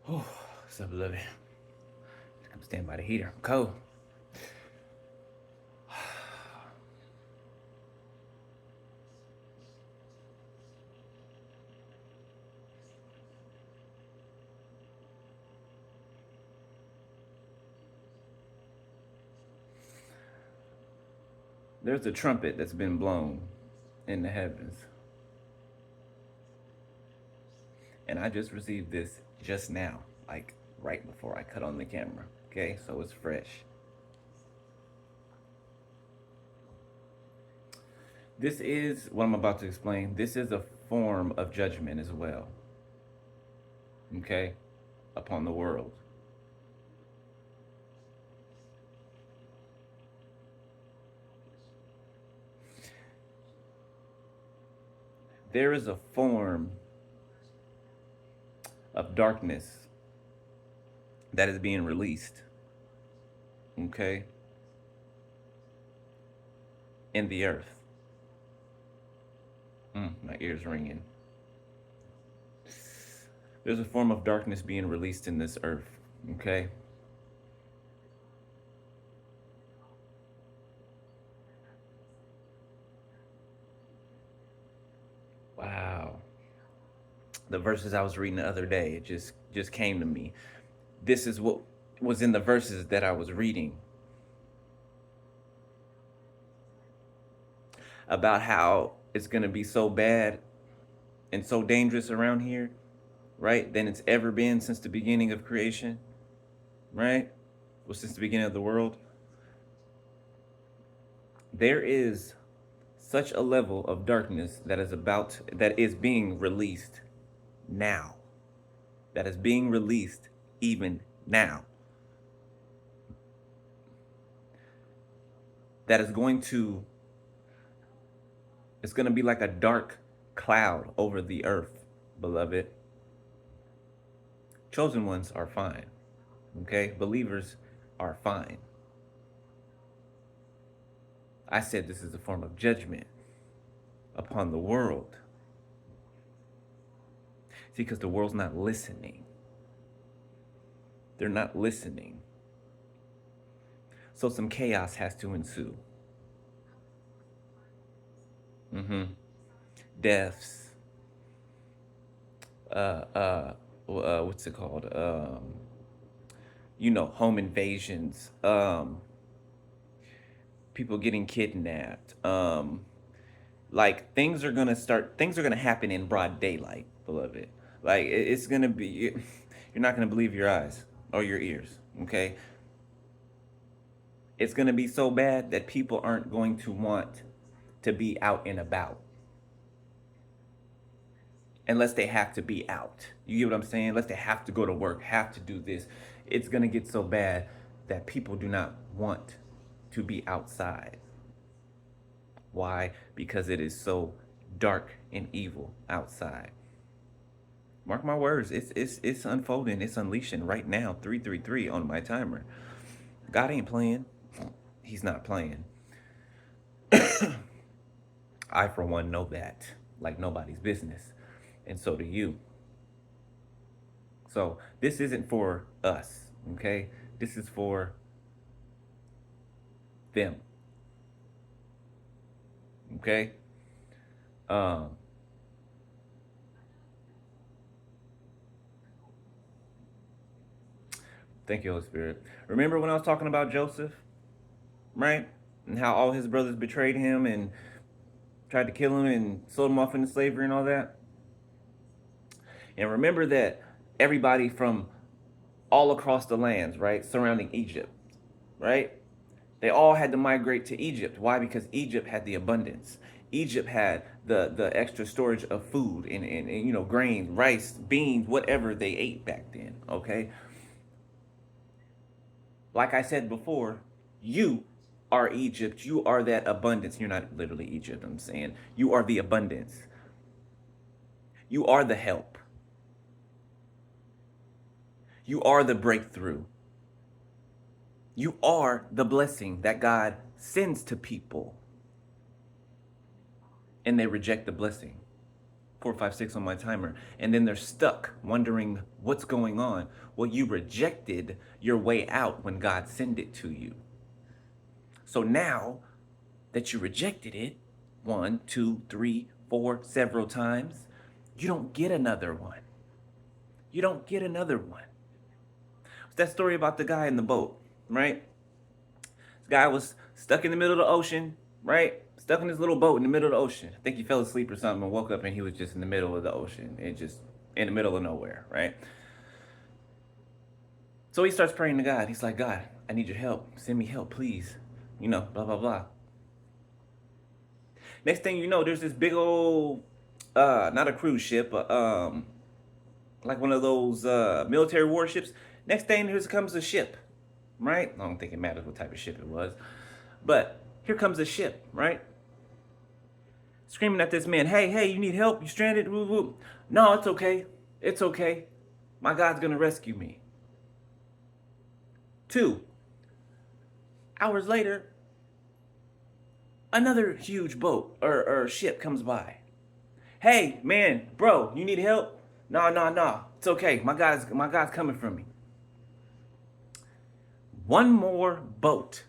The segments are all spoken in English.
Oh, what's up, beloved? I'm standing by the heater. I'm cold. There's a trumpet that's been blown in the heavens. And I just received this just now, like right before I cut on the camera. Okay, so it's fresh. This is what I'm about to explain. This is a form of judgment as well. Okay, upon the world. There is a form of darkness that is being released. Okay, in the earth. My ears ringing. There's a form of darkness being released in this earth. Okay. Wow. The verses I was reading the other day, it just came to me. This is what was in the verses that I was reading about how it's going to be so bad and so dangerous around here, right? Than it's ever been since the beginning of creation, right? Well, since the beginning of the world. There is such a level of darkness that is being released now. That is being released even now. That is going to It's going to be like a dark cloud over the earth, beloved. Chosen ones are fine. Okay? Believers are fine. I said this is a form of judgment upon the world. See, because the world's not listening. They're not listening. So some chaos has to ensue. Mm-hmm. Deaths. Uh, uh, what's it called? Home invasions. People getting kidnapped. Like things are gonna happen in broad daylight, beloved. Like it's gonna be, you're not gonna believe your eyes or your ears. Okay, it's gonna be so bad that people aren't going to want to be out and about unless they have to be out. You get what I'm saying? Unless they have to go to work, have to do this. It's gonna get so bad that people do not want to be outside. Why? Because it is so dark and evil outside. Mark my words, it's unfolding, it's unleashing right now. 333 on my timer. God ain't playing. He's not playing. I for one know that, like nobody's business, and so do you. So this isn't for us, okay? This is for them, okay? Um, Thank you, Holy Spirit. Remember when I was talking about Joseph, right? And how all his brothers betrayed him and tried to kill him and sold him off into slavery and all that? And remember that everybody from all across the lands, right, surrounding Egypt, right? They all had to migrate to Egypt. Why? Because Egypt had the abundance. Egypt had the extra storage of food and grain, rice, beans, whatever they ate back then. Okay, like I said before, you are Egypt. You are that abundance. You're not literally Egypt. I'm saying you are the abundance. You are the help. You are the breakthrough. You are the blessing that God sends to people and they reject the blessing. 4, 5, 6 on my timer, and then they're stuck wondering what's going on. Well, you rejected your way out when God sent it to you. So now that you rejected it 1, 2, 3, 4 several times, you don't get another one. You don't get another one. It's that story about the guy in the boat, right? This guy was stuck in the middle of the ocean, right? Stuck in his little boat in the middle of the ocean. I think he fell asleep or something and woke up and he was just in the middle of the ocean and just in the middle of nowhere, right? So he starts praying to God. He's like, God, I need your help. Send me help, please. You know, blah, blah, blah. Next thing you know, there's this big old, not a cruise ship, like one of those military warships. Next thing, here comes a ship, right? I don't think it matters what type of ship it was. But here comes a ship, right? Screaming at this man, hey, you need help? You stranded? Woo, woo. No, it's okay. It's okay. My God's going to rescue me. 2 hours later, another huge boat or ship comes by. Hey, man, bro, you need help? No. It's okay. My God's coming for me. One more boat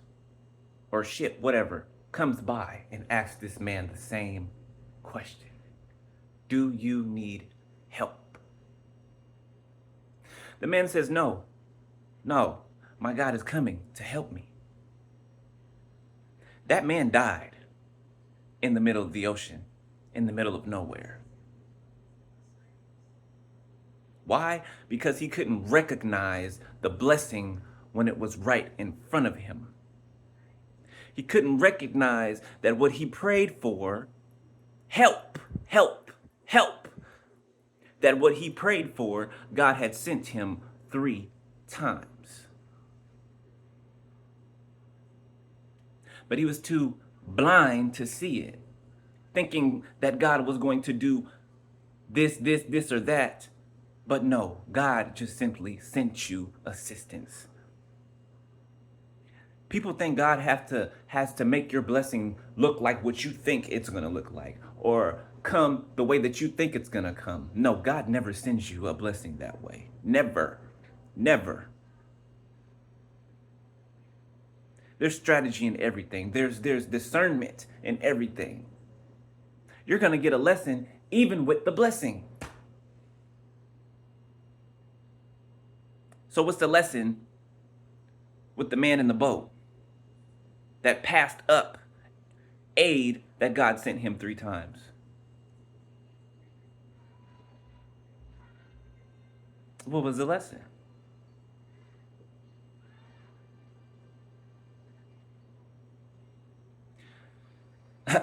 or ship, whatever, comes by and asks this man the same question. Do you need help? The man says, no, my God is coming to help me. That man died in the middle of the ocean, in the middle of nowhere. Why? Because he couldn't recognize the blessing when it was right in front of him. He couldn't recognize that what he prayed for, help, that what he prayed for, God had sent him 3 times. But he was too blind to see it, thinking that God was going to do this, or that. But no, God just simply sent you assistance. People think God has to make your blessing look like what you think it's going to look like, or come the way that you think it's going to come. No, God never sends you a blessing that way. Never. There's strategy in everything. There's discernment in everything. You're going to get a lesson even with the blessing. So what's the lesson with the man in the boat that passed up aid that God sent him 3 times? What was the lesson?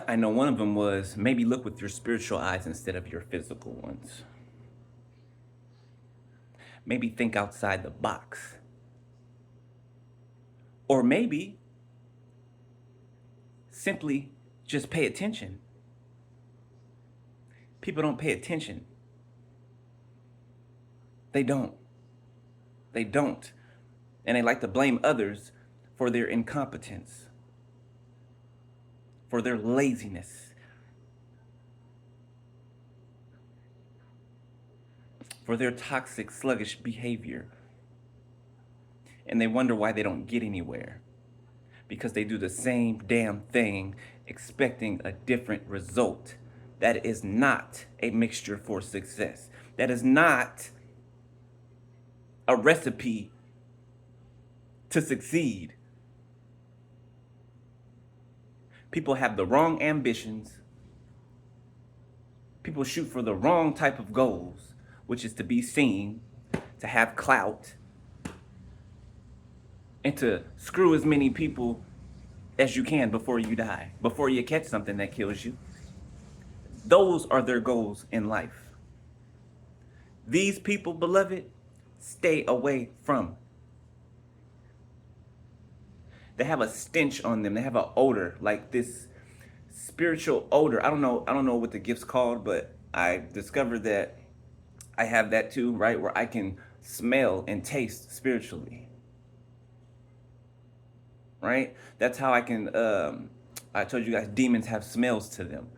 I know one of them was maybe look with your spiritual eyes instead of your physical ones. Maybe think outside the box. Or maybe simply just pay attention. People don't pay attention. They don't. And they like to blame others for their incompetence, for their laziness, for their toxic, sluggish behavior. And they wonder why they don't get anywhere. Because they do the same damn thing expecting a different result. That is not a mixture for success. That is not a recipe to succeed. People have the wrong ambitions. People shoot for the wrong type of goals, which is to be seen, to have clout, and to screw as many people as you can before you die, before you catch something that kills you. Those are their goals in life. These people, beloved, stay away from. They have a stench on them. They have an odor, like this spiritual odor. I don't know what the gift's called, but I discovered that I have that too, right? Where I can smell and taste spiritually. Right? That's how I can, I told you guys, demons have smells to them.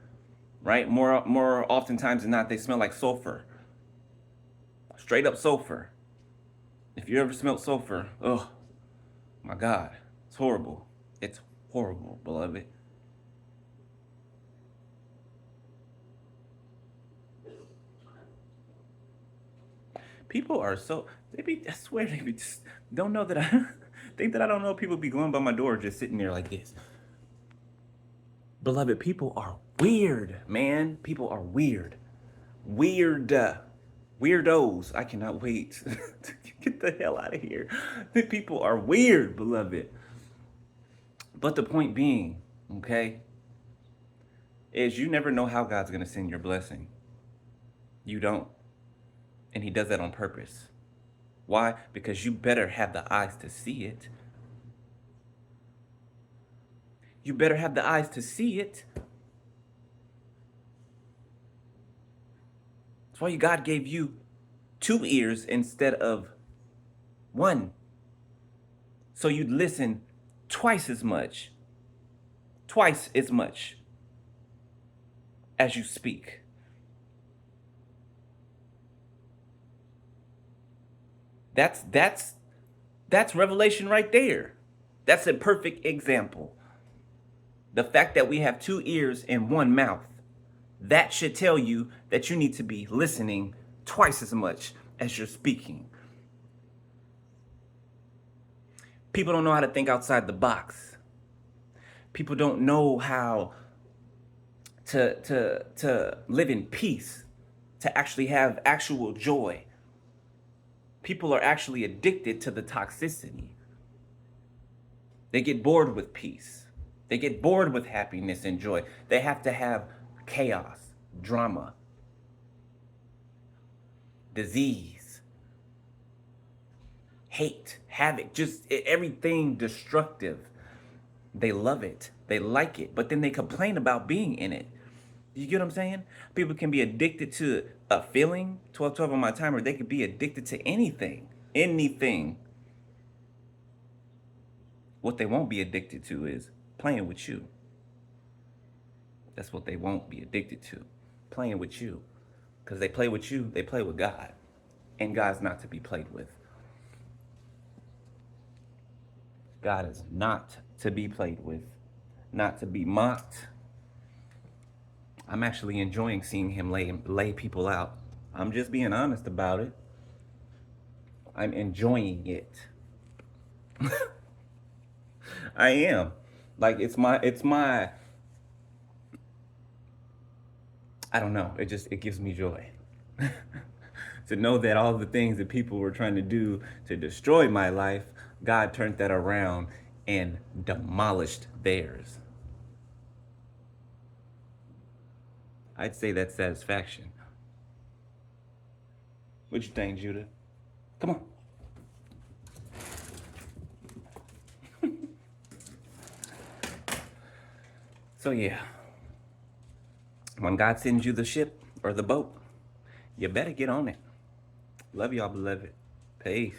right? More oftentimes than not, they smell like sulfur. Straight up sulfur. If you ever smelled sulfur, oh my God, it's horrible. It's horrible, beloved. People are so I swear they be just don't know that I think that I don't know people be going by my door just sitting there like this. Beloved, people are weird, man. People are weird. Weird. Weirdos. I cannot wait to get the hell out of here. The people are weird, beloved. But the point being, okay, is you never know how God's going to send your blessing. You don't. And he does that on purpose. Why? Because you better have the eyes to see it. You better have the eyes to see it. That's why God gave you 2 ears instead of 1. So you'd listen twice as much as you speak. That's revelation right there. That's a perfect example. The fact that we have 2 ears and 1 mouth, that should tell you that you need to be listening twice as much as you're speaking. People don't know how to think outside the box. People don't know how to live in peace, to actually have actual joy. People are actually addicted to the toxicity. They get bored with peace. They get bored with happiness and joy. They have to have chaos, drama, disease, hate, havoc, just everything destructive. They love it. They like it. But then they complain about being in it. You get what I'm saying? People can be addicted to a feeling, 12 on my timer. They could be addicted to anything. Anything. What they won't be addicted to is playing with you. That's what they won't be addicted to. Playing with you. Because they play with you, they play with God. And God's not to be played with. God is not to be played with. Not to be mocked. I'm actually enjoying seeing him lay people out. I'm just being honest about it. I'm enjoying it. I am. Like it's my I don't know. It gives me joy. To know that all the things that people were trying to do to destroy my life, God turned that around and demolished theirs. I'd say that's satisfaction. What you think, Judah? Come on. So yeah, when God sends you the ship or the boat, you better get on it. Love y'all, beloved. Peace.